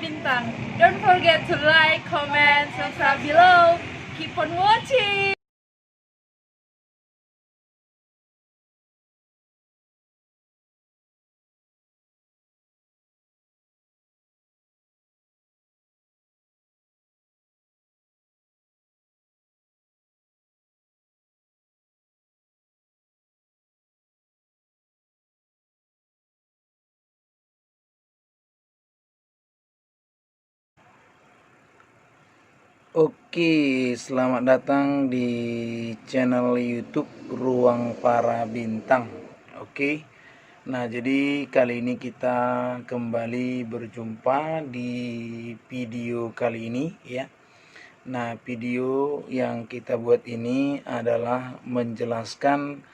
Bintang. Don't forget to like, comment, subscribe below. Keep on watching. Oke, selamat datang di channel YouTube Ruang Para Bintang. Oke, nah jadi kali ini kita kembali berjumpa di video kali ini ya. Nah, video yang kita buat ini adalah menjelaskan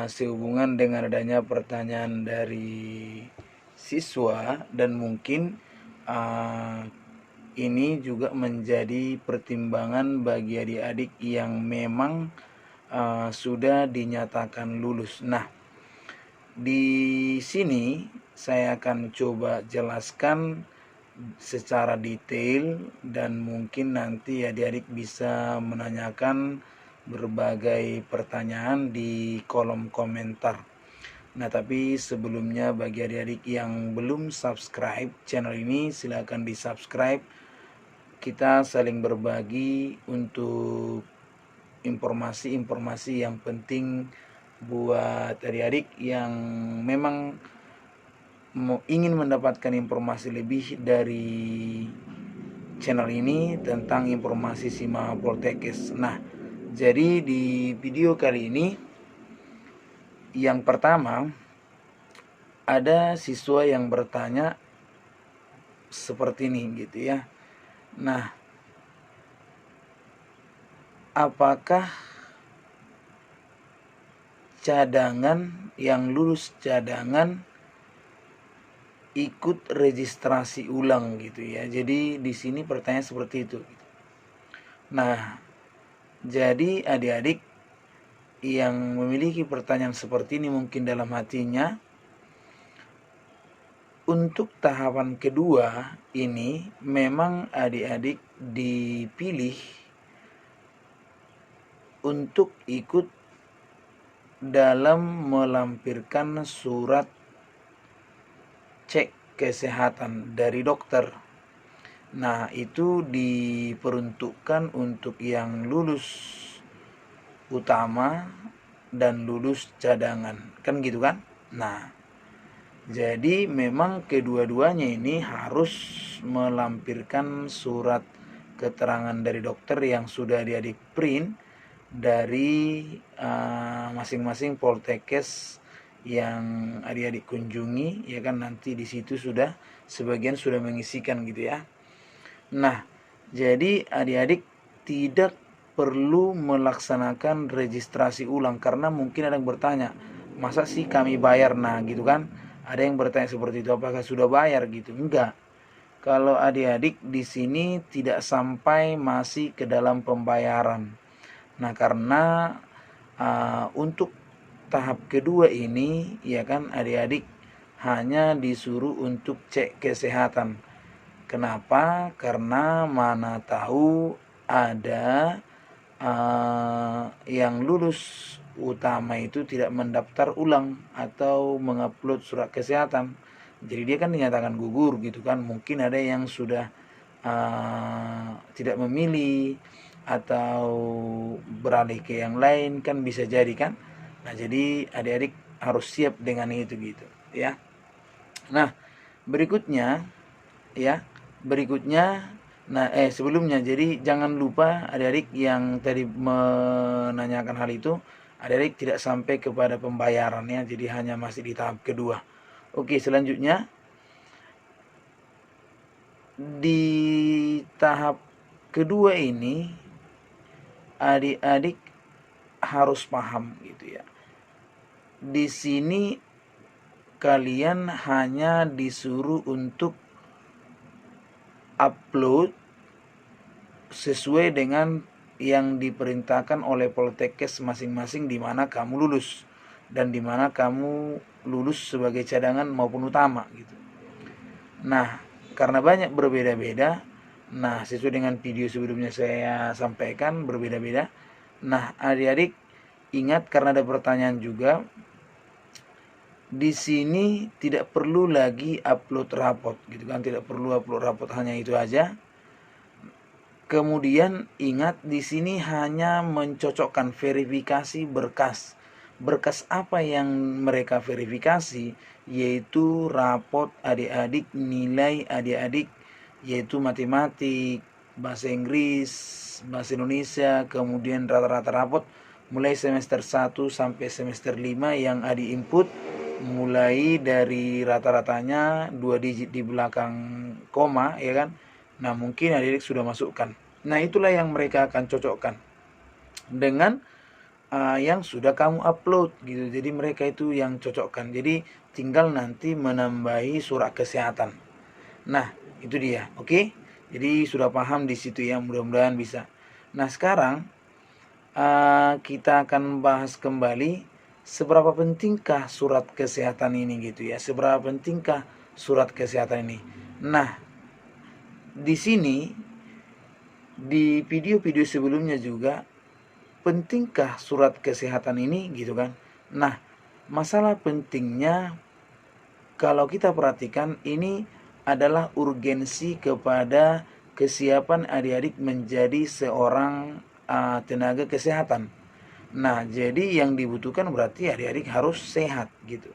sehubungan dengan adanya pertanyaan dari siswa dan mungkin uh, ini juga menjadi pertimbangan bagi adik-adik yang memang sudah dinyatakan lulus. Nah, di sini saya akan coba jelaskan secara detail dan mungkin nanti adik-adik bisa menanyakan berbagai pertanyaan di kolom komentar. Nah, tapi sebelumnya bagi adik-adik yang belum subscribe channel ini, silahkan di subscribe. Kita saling berbagi untuk informasi-informasi yang penting buat adik-adik yang memang ingin mendapatkan informasi lebih dari channel ini tentang informasi SIMA Poltekkes. Nah, jadi di video kali ini yang pertama ada siswa yang bertanya seperti ini gitu ya. Nah, apakah cadangan yang lulus cadangan ikut registrasi ulang gitu ya. Jadi di sini pertanyaan seperti itu. Nah, jadi adik-adik yang memiliki pertanyaan seperti ini mungkin dalam hatinya, untuk tahapan kedua ini memang adik-adik dipilih untuk ikut dalam melampirkan surat cek kesehatan dari dokter. Nah, itu diperuntukkan untuk yang lulus utama dan lulus cadangan. Kan gitu kan? Nah, jadi memang kedua-duanya ini harus melampirkan surat keterangan dari dokter yang sudah adik print dari masing-masing Poltekkes yang adik-adik kunjungi ya kan, nanti di situ sudah sebagian sudah mengisikan gitu ya. Nah, jadi adik-adik tidak perlu melaksanakan registrasi ulang karena mungkin ada yang bertanya, masa sih kami bayar? Nah, gitu kan. Ada yang bertanya seperti itu, apakah sudah bayar gitu? Enggak. Kalau adik-adik di sini tidak sampai masih ke dalam pembayaran. Nah, karena untuk tahap kedua ini ya kan, adik-adik hanya disuruh untuk cek kesehatan. Kenapa? Karena mana tahu ada yang lulus utama itu tidak mendaftar ulang atau mengupload surat kesehatan. Jadi dia kan dinyatakan gugur gitu kan. Mungkin ada yang sudah tidak memilih atau beralih ke yang lain, kan bisa jadi kan. Nah, jadi adik-adik harus siap dengan itu gitu ya. Nah, berikutnya ya, nah sebelumnya, jadi jangan lupa adik-adik yang tadi menanyakan hal itu, adik-adik tidak sampai kepada pembayaran ya, jadi hanya masih di tahap kedua. Oke, selanjutnya di tahap kedua ini adik-adik harus paham gitu ya. Di sini kalian hanya disuruh untuk upload sesuai dengan yang diperintahkan oleh Poltekkes masing-masing di mana kamu lulus dan di mana kamu lulus sebagai cadangan maupun utama gitu. Nah, karena banyak berbeda-beda. Nah, sesuai dengan video sebelumnya saya sampaikan berbeda-beda. Nah, adik-adik ingat, karena ada pertanyaan juga, di sini tidak perlu lagi upload rapot gitu kan, tidak perlu upload rapot, hanya itu aja. Kemudian ingat, di sini hanya mencocokkan verifikasi berkas. Berkas apa yang mereka verifikasi? Yaitu rapot adik-adik, nilai adik-adik, yaitu matematik, bahasa Inggris, bahasa Indonesia, kemudian rata-rata rapot mulai semester 1 sampai semester 5 yang adik input, mulai dari rata-ratanya 2 digit di belakang koma, ya kan. Nah, mungkin adik-adik sudah masukkan. Nah, itulah yang mereka akan cocokkan dengan yang sudah kamu upload gitu. Jadi mereka itu yang cocokkan. Jadi tinggal nanti menambahi surat kesehatan. Nah, itu dia. Oke? Jadi sudah paham di situ ya, mudah-mudahan bisa. Nah, sekarang kita akan bahas kembali seberapa pentingkah surat kesehatan ini gitu ya. Seberapa pentingkah surat kesehatan ini. Nah, di sini di video-video sebelumnya juga, pentingkah surat kesehatan ini gitu kan. Nah, masalah pentingnya kalau kita perhatikan, ini adalah urgensi kepada kesiapan adik-adik menjadi seorang tenaga kesehatan. Nah, jadi yang dibutuhkan berarti adik-adik harus sehat gitu.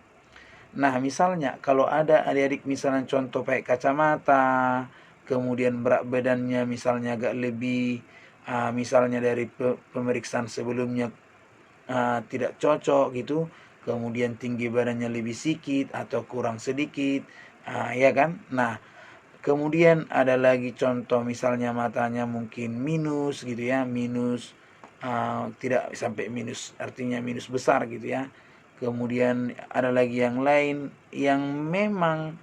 Nah, misalnya kalau ada adik-adik misalnya contoh pakai kacamata, kemudian berat badannya misalnya agak lebih, misalnya dari pemeriksaan sebelumnya tidak cocok gitu, kemudian tinggi badannya lebih sedikit atau kurang sedikit, ya kan. Nah, kemudian ada lagi contoh misalnya matanya mungkin minus gitu ya, minus, tidak sampai minus artinya minus besar gitu ya. Kemudian ada lagi yang lain yang memang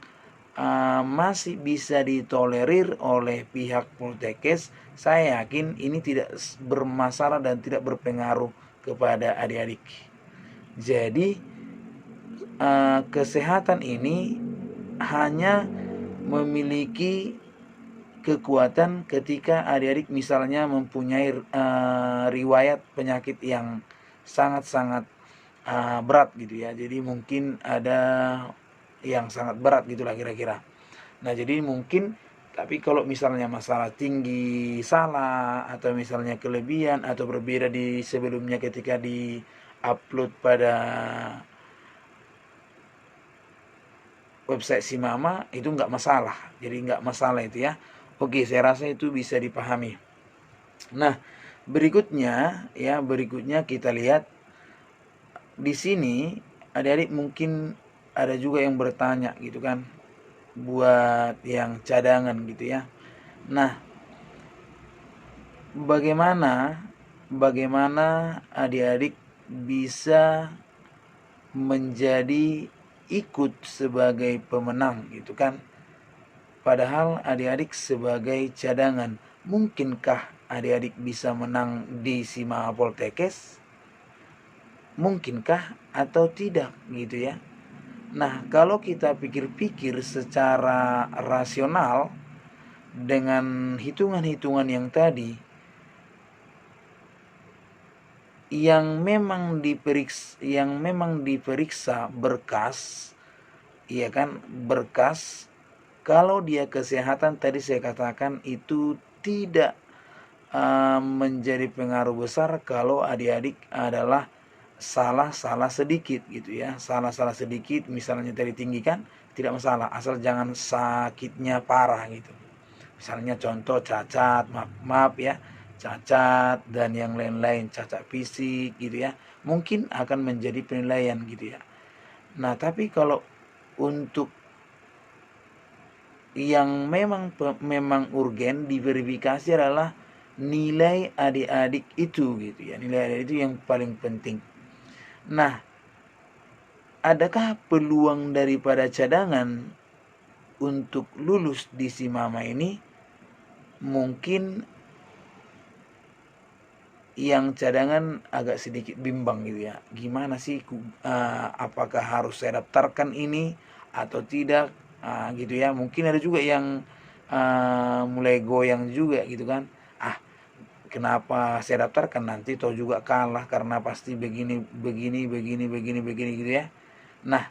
masih bisa ditolerir oleh pihak Poltekkes. Saya yakin ini tidak bermasalah dan tidak berpengaruh kepada adik-adik. Jadi kesehatan ini hanya memiliki kekuatan ketika adik-adik misalnya mempunyai riwayat penyakit yang sangat-sangat berat gitu ya. Jadi mungkin ada yang sangat berat gitulah kira-kira. Nah, jadi mungkin, tapi kalau misalnya masalah tinggi salah atau misalnya kelebihan atau berbeda di sebelumnya ketika di upload pada website si mama, itu nggak masalah. Jadi nggak masalah itu ya. Oke, saya rasa itu bisa dipahami. Nah, berikutnya kita lihat di sini, adik-adik mungkin ada juga yang bertanya gitu kan, buat yang cadangan gitu ya. Nah, bagaimana adik-adik bisa menjadi ikut sebagai pemenang gitu kan. Padahal adik-adik sebagai cadangan, mungkinkah adik-adik bisa menang di SIMA Poltekkes? Mungkinkah atau tidak gitu ya. Nah, kalau kita pikir-pikir secara rasional dengan hitungan-hitungan yang tadi, yang memang diperiksa berkas, iya kan, berkas, kalau dia kesehatan tadi saya katakan itu tidak menjadi pengaruh besar kalau adik-adik adalah salah sedikit gitu ya. Salah sedikit misalnya tadi tinggi kan tidak masalah, asal jangan sakitnya parah gitu. Misalnya contoh cacat, maaf ya, cacat dan yang lain-lain, cacat fisik gitu ya, mungkin akan menjadi penilaian gitu ya. Nah, tapi kalau untuk yang memang urgen diverifikasi adalah nilai adik-adik itu gitu ya. Nilai adik itu yang paling penting. Nah, adakah peluang daripada cadangan untuk lulus di si mama ini? Mungkin yang cadangan agak sedikit bimbang gitu ya. Gimana sih, apakah harus saya daftarkan ini atau tidak? Gitu ya. Mungkin ada juga yang mulai goyang juga gitu kan. Kenapa saya daftarkan, nanti toh juga kalah karena pasti begini gitu ya. Nah,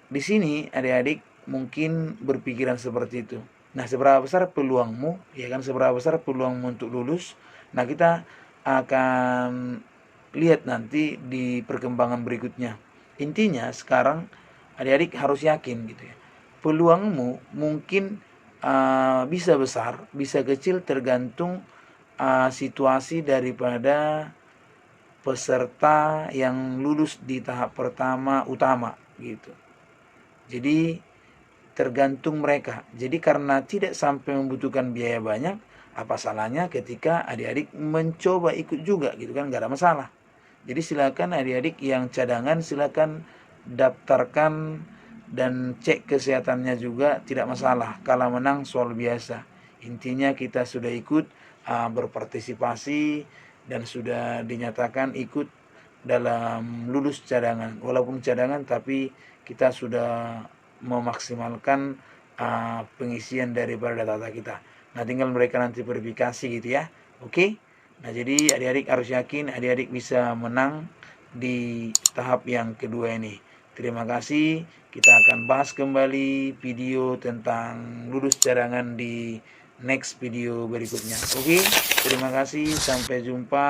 di sini adik-adik mungkin berpikiran seperti itu. Nah, seberapa besar peluangmu, ya kan, seberapa besar peluangmu untuk lulus. Nah, kita akan lihat nanti di perkembangan berikutnya. Intinya sekarang adik-adik harus yakin gitu ya. Peluangmu mungkin bisa besar, bisa kecil, tergantung situasi daripada peserta yang lulus di tahap pertama utama gitu. Jadi tergantung mereka. Jadi karena tidak sampai membutuhkan biaya banyak, apa salahnya ketika adik-adik mencoba ikut juga gitu kan, nggak ada masalah. Jadi silakan adik-adik yang cadangan silakan daftarkan dan cek kesehatannya juga, tidak masalah. Kalah menang soal biasa. Intinya kita sudah ikut berpartisipasi dan sudah dinyatakan ikut dalam lulus cadangan. Walaupun cadangan tapi kita sudah memaksimalkan pengisian daripada data kita. Nah, tinggal mereka nanti verifikasi gitu ya. Oke. Nah, jadi adik-adik harus yakin adik-adik bisa menang di tahap yang kedua ini. Terima kasih. Kita akan bahas kembali video tentang lulus cadangan di next video berikutnya. Oke. Terima kasih. Sampai jumpa.